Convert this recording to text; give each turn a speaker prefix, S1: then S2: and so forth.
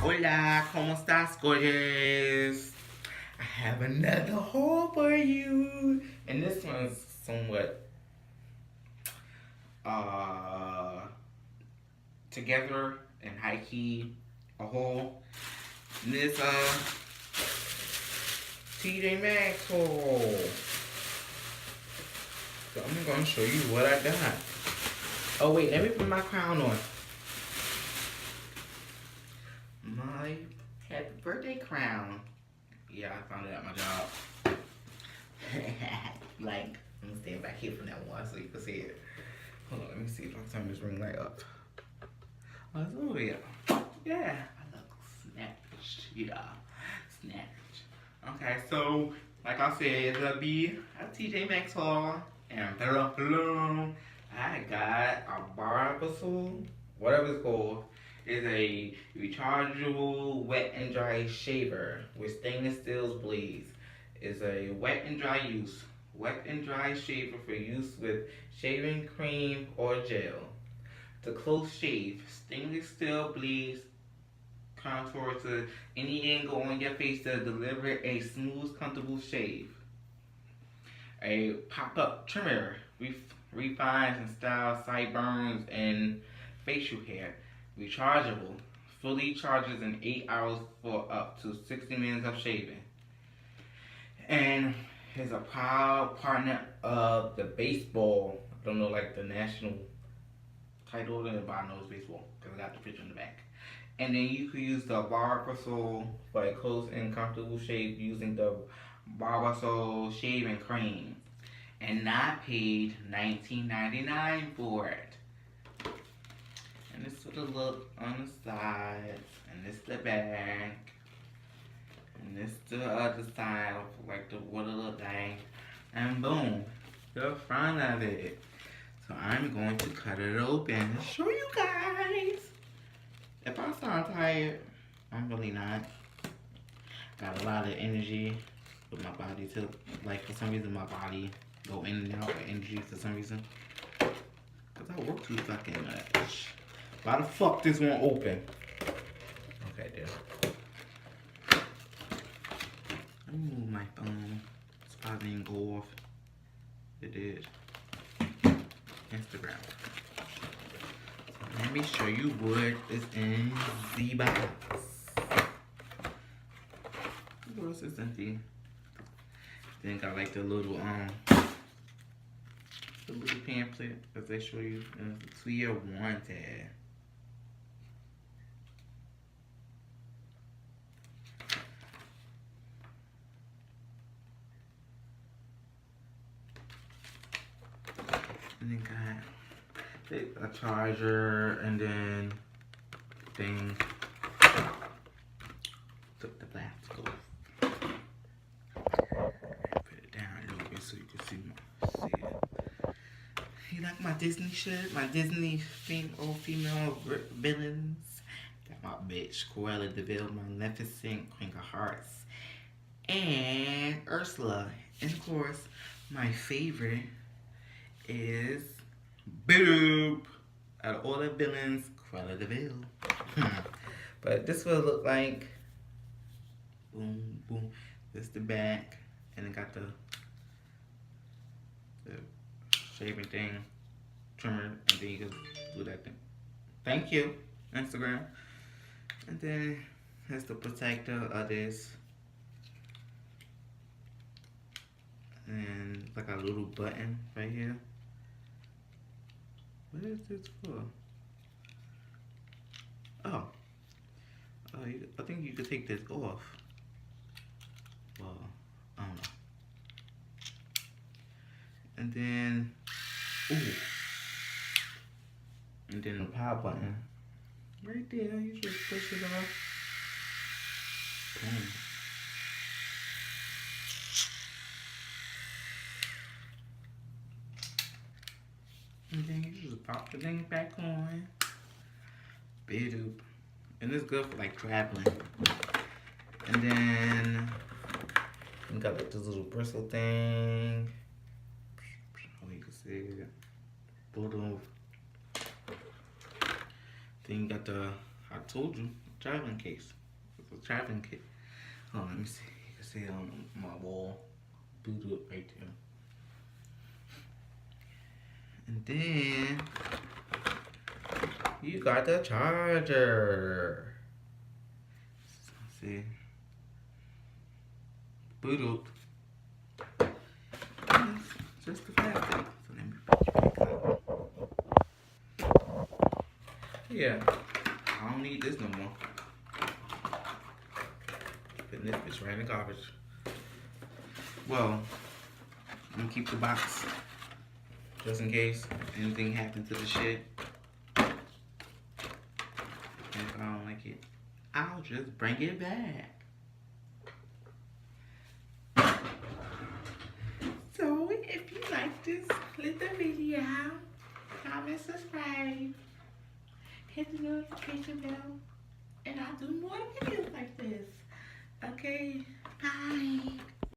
S1: Hola, ¿cómo estás, gorgeous? I have another haul for you, and this one's somewhat uh together and high key a haul. And this TJMaxx haul. So I'm gonna show you what I got. Oh wait, let me put my crown on. My happy birthday crown. Yeah, I found it at my job. Like, I'm gonna stand back here from that one so you can see it. Hold on, let me see if I can turn this ring light up. Oh, it's over here. Yeah, I look snatched. Yeah, snatched. Okay, so, like I said, it'll be a TJMaxx haul. And I got a Barbasol, whatever it's called. Is a rechargeable wet and dry shaver with stainless steel blades. Is a wet and dry use. Wet and dry shaver for use with shaving cream or gel. To close shave, stainless steel blades contour to any angle on your face to deliver a smooth, comfortable shave. A pop-up trimmer refines and styles sideburns and facial hair. Rechargeable. Fully charges in 8 hours for up to 60 minutes of shaving. And is a proud partner of the baseball. I don't know, like the national title, but I know it's baseball because I got the picture in the back. And then you could use the Barbasol for a close and comfortable shave using the Barbasol shaving cream. And I paid $19.99 for it. And this is the look on the sides, and this the back, and this the other side of like the what it look like, and boom, the front of it. So I'm going to cut it open and show you guys. If I sound tired, I'm really not. Got a lot of energy with my body too. Like for some reason my body go in and out with energy for some reason. Cause I work too fucking much. Why the fuck this won't open? Okay, there. Let me move my phone. It's probably didn't go off. It did. Instagram. So let me show you what is in the box. What else is empty? Then got like the little pamphlet that they show you. And it's a 2-year warranty. And then got a charger, and then thing. Took the plastic off. Put it down a little bit so you can see it. You like my Disney shit? My Disney female villains. Got my bitch Cruella de Vil, Maleficent, Queen of Hearts, and Ursula. And of course, my favorite is Boop. Out of all the villains, Cruella de Vil. But this will look like. Boom, boom. This is the back, and it got the shaving thing, trimmer, and then you can do that thing. Thank you, Instagram. And then here's the protector of this. And like a little button right here. What is this for? Oh. I think you could take this off. Well, I don't know. And then, ooh. And then the power button. Right there, you just push it off. Boom. And then you just pop the thing back on. Bidoop. And it's good for like traveling. And then You got like this little bristle thing. Oh, you can see it. Little. Then you got the, I told you, traveling case. It's a traveling kit. Hold on, let me see. You can see it on my wall. Bluetooth right there. And then you got the charger. Let's see. Bluetooth. Just the plastic. So let me put you back up. Yeah, I don't need this no more. Putting this bitch right in the garbage. Well, I'm gonna keep the box just in case anything happens to the shit. And if I don't like it, I'll just bring it back. So if you like this little video, comment, subscribe, hit the notification bell, and I'll do more videos like this. Okay, bye.